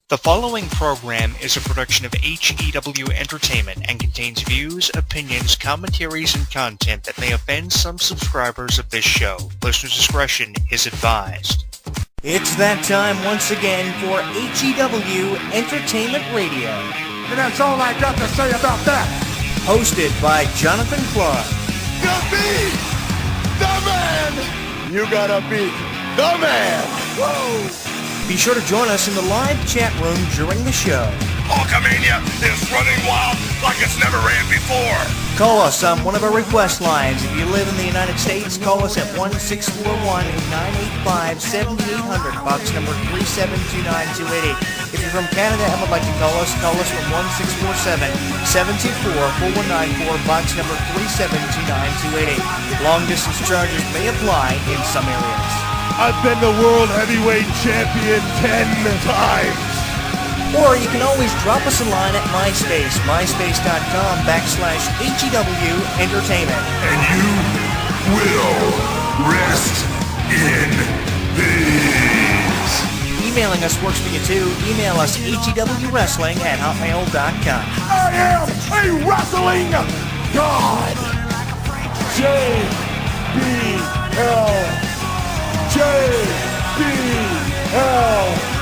The following program is a production of HEW Entertainment and contains views, opinions, commentaries, and content that may offend some subscribers of this show. Listener discretion is advised. It's that time once again for HEW Entertainment Radio. And that's all I got to say about that. Hosted by Jonathan Clarke. You beat the man! You gotta beat the man! Whoa! Be sure to join us in the live chat room during the show. Hulkamania is running wild like it's never ran before. Call us on one of our request lines. If you live in the United States, call us at 1-641-985-7800, box number 3729288. If you're from Canada and would like to call us from 1-647-724-4194, box number 3729288. Long distance charges may apply in some areas. I've been the World Heavyweight Champion 10 times. Or you can always drop us a line at MySpace, myspace.com/HEW Entertainment. And you will rest in peace. Emailing us works for you too. Email us hewwrestling@hotmail.com. I am a wrestling god. JBL.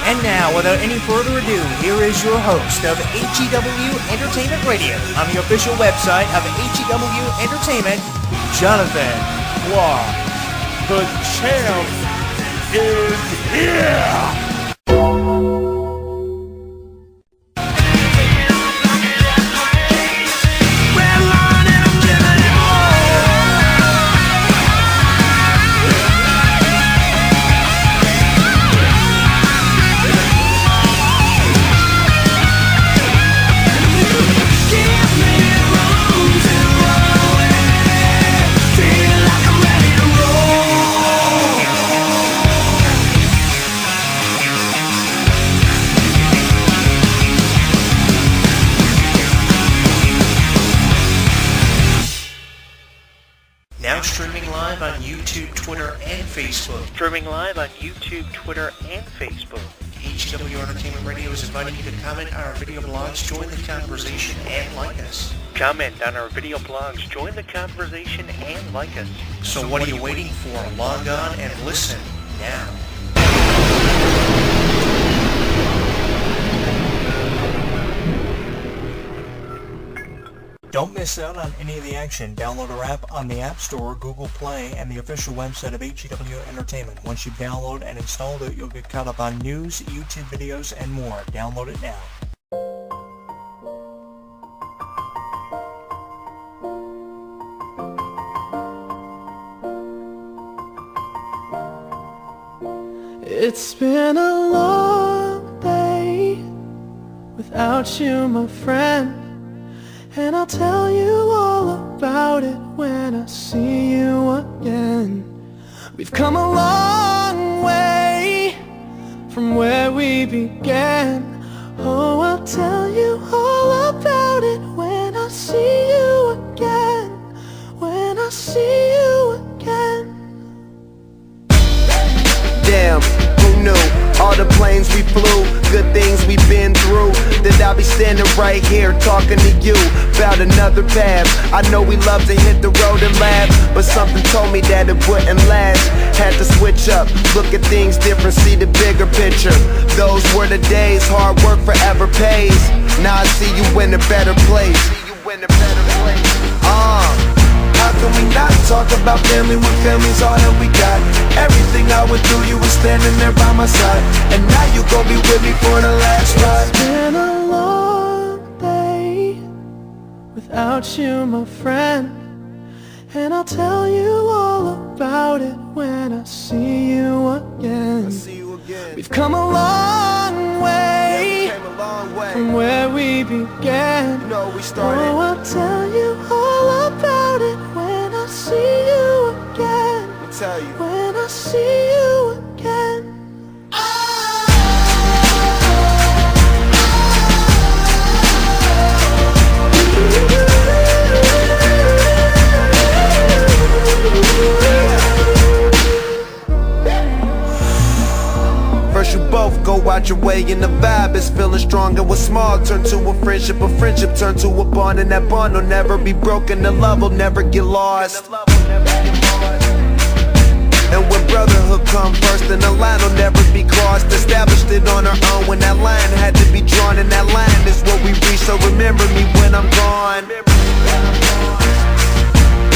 And now, without any further ado, here is your host of HEW Entertainment Radio on the official website of HEW Entertainment, Jonathan Clarke. The champ is here! Streaming live on YouTube, Twitter, and Facebook. HEW Entertainment Radio is inviting you to comment on our video blogs, join the conversation, and like us. So what are you waiting for? Log on and listen now. Don't miss out on any of the action. Download our app on the App Store, Google Play, and the official website of HEW Entertainment. Once you download and install it, you'll get caught up on news, YouTube videos, and more. Download it now. It's been a long day without you, my friend. And I'll tell you all about it when I see you again. We've come a long way from where we began. Oh, I'll tell you all about it when I see you again. When I see you again. Damn, who knew? All the planes we flew, good things we've been through, that I'll be standing right here talking to you about another path. I know we love to hit the road and laugh, but something told me that it wouldn't last. Had to switch up, look at things different, see the bigger picture. Those were the days, hard work forever pays. Now I see you in a better place. How can we not talk about family when family's all that we got? Everything I went through, you were standing there by my side. And now you gon' be with me for the last ride. It's been a long day without you, my friend. And I'll tell you all about it when I see you again. We've come a long way from where we began. Oh, I'll tell you all about it when I see you again. When I see you again. First you both go out your way way and the vibe is feeling strong. And what's small turn to a friendship turn to a bond. And that bond will never be broken, the love will never get lost. And when brotherhood come first, then the line will never be crossed. Established it on our own when that line had to be drawn. And that line is what we reach, so remember me when I'm gone.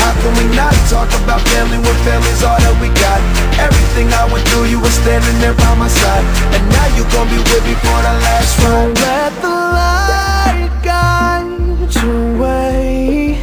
How can we not talk about family when family's all that we got? Everything I went through, you were standing there by my side. And now you gon' be with me for the last ride. Don't let the light guide your way.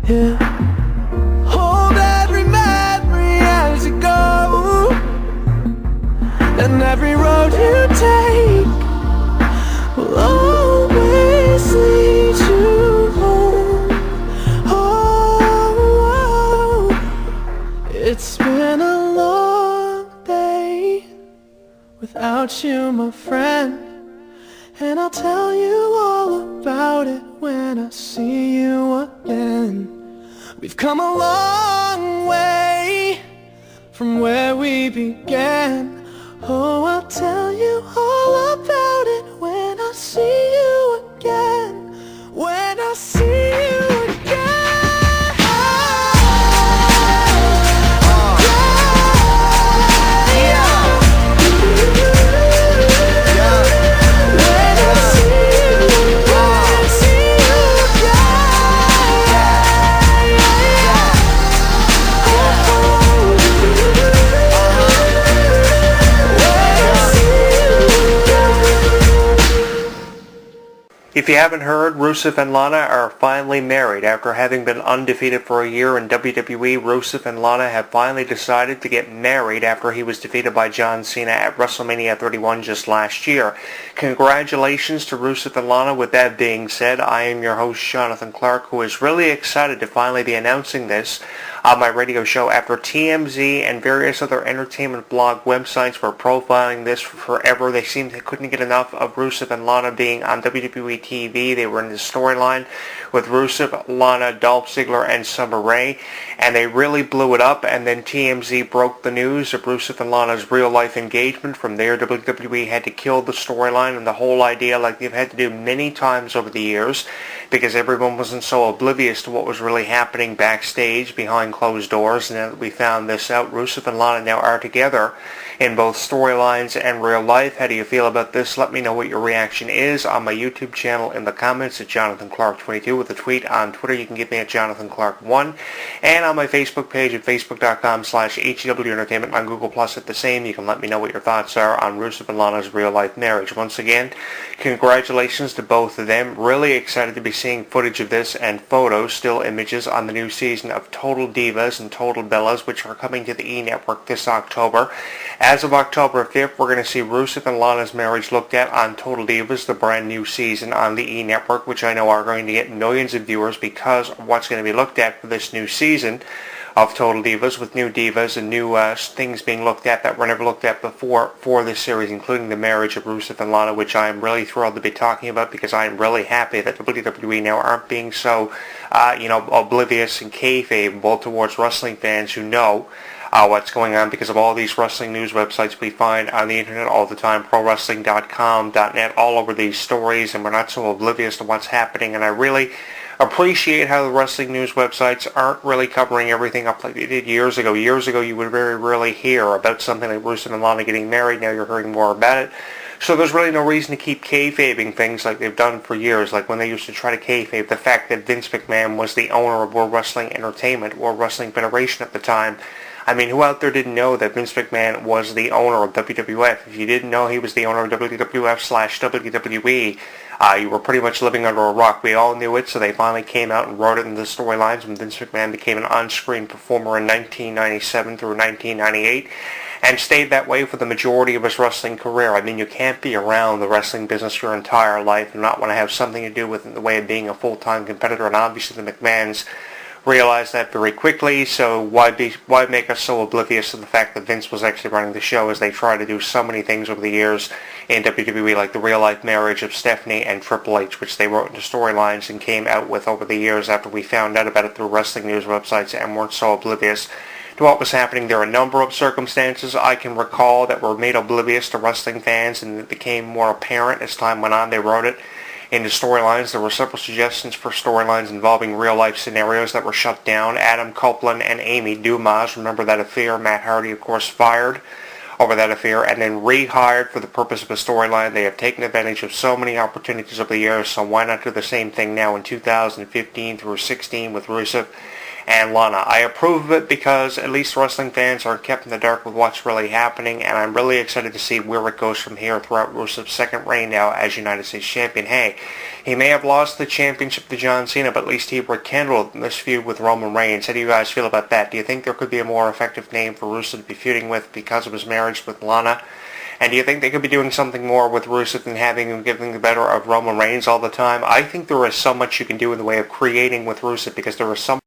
Yeah. Hold every memory as you go, and every road you take will always lead you home. Oh, it's been a long day without you, my friend, and I'll tell you all about it when I see you again. We've come a long way from where we began. Oh, I'll tell you all about it when I see you again. When I see you again. If you haven't heard, Rusev and Lana are finally married. After having been undefeated for a year in WWE, Rusev and Lana have finally decided to get married after he was defeated by John Cena at WrestleMania 31 just last year. Congratulations to Rusev and Lana. With that being said, I am your host, Jonathan Clarke, who is really excited to finally be announcing this on my radio show after TMZ and various other entertainment blog websites were profiling this for forever. They seemed they couldn't get enough of Rusev and Lana being on WWE TV. They were in the storyline with Rusev, Lana, Dolph Ziggler, and Summer Rae, and they really blew it up. And then TMZ broke the news of Rusev and Lana's real-life engagement. From there, WWE had to kill the storyline and the whole idea, like they've had to do many times over the years, because everyone wasn't so oblivious to what was really happening backstage behind closed doors. And now that we found this out, Rusev and Lana now are together in both storylines and real life. How do you feel about this? Let me know what your reaction is on my YouTube channel in the comments at Jonathan Clarke 22 with a tweet. On Twitter, you can get me at Jonathan Clarke 1, and on my Facebook page at facebook.com/HEW Entertainment. On Google Plus at the same. You can let me know what your thoughts are on Rusev and Lana's real life marriage. Once again, congratulations to both of them. Really excited to be seeing footage of this and photos, still images, on the new season of Total Divas and Total Bellas, which are coming to the E! Network this October. As of October 5th, we're going to see Rusev and Lana's marriage looked at on Total Divas, the brand new season on the E! Network, which I know are going to get millions of viewers because of what's going to be looked at for this new season of Total Divas, with new divas and new things being looked at that were never looked at before for this series, including the marriage of Rusev and Lana, which I am really thrilled to be talking about, because I am really happy that WWE now aren't being so, oblivious and kayfabeable towards wrestling fans who know what's going on, because of all these wrestling news websites we find on the internet all the time, ProWrestling.com, .net, all over these stories, and we're not so oblivious to what's happening. And I really appreciate how the wrestling news websites aren't really covering everything up like they did years ago. Years ago, you would very rarely hear about something like Rusev and Lana getting married. Now you're hearing more about it. So there's really no reason to keep kayfabing things like they've done for years, like when they used to try to kayfabe the fact that Vince McMahon was the owner of World Wrestling Entertainment, World Wrestling Federation at the time. I mean, who out there didn't know that Vince McMahon was the owner of WWF? If you didn't know he was the owner of WWF/WWE, you were pretty much living under a rock. We all knew it, so they finally came out and wrote it in the storylines when Vince McMahon became an on-screen performer in 1997 through 1998, and stayed that way for the majority of his wrestling career. I mean, you can't be around the wrestling business your entire life and not want to have something to do with it in the way of being a full-time competitor, and obviously the McMahons realized that very quickly, so why make us so oblivious to the fact that Vince was actually running the show, as they try to do so many things over the years in WWE, like the real-life marriage of Stephanie and Triple H, which they wrote into storylines and came out with over the years after we found out about it through wrestling news websites and weren't so oblivious to to what was happening. There are a number of circumstances I can recall that were made oblivious to wrestling fans and that became more apparent as time went on. They wrote it into storylines. There were several suggestions for storylines involving real-life scenarios that were shut down. Adam Copeland and Amy Dumas, remember that affair? Matt Hardy, of course, fired over that affair and then rehired for the purpose of a storyline. They have taken advantage of so many opportunities over the years, so why not do the same thing now in 2015 through 16 with Rusev and Lana? I approve of it because at least wrestling fans are kept in the dark with what's really happening, and I'm really excited to see where it goes from here throughout Rusev's second reign now as United States Champion. Hey, he may have lost the championship to John Cena, but at least he rekindled this feud with Roman Reigns. How do you guys feel about that? Do you think there could be a more effective name for Rusev to be feuding with because of his marriage with Lana? And do you think they could be doing something more with Rusev than having him giving the better of Roman Reigns all the time? I think there is so much you can do in the way of creating with Rusev because there is so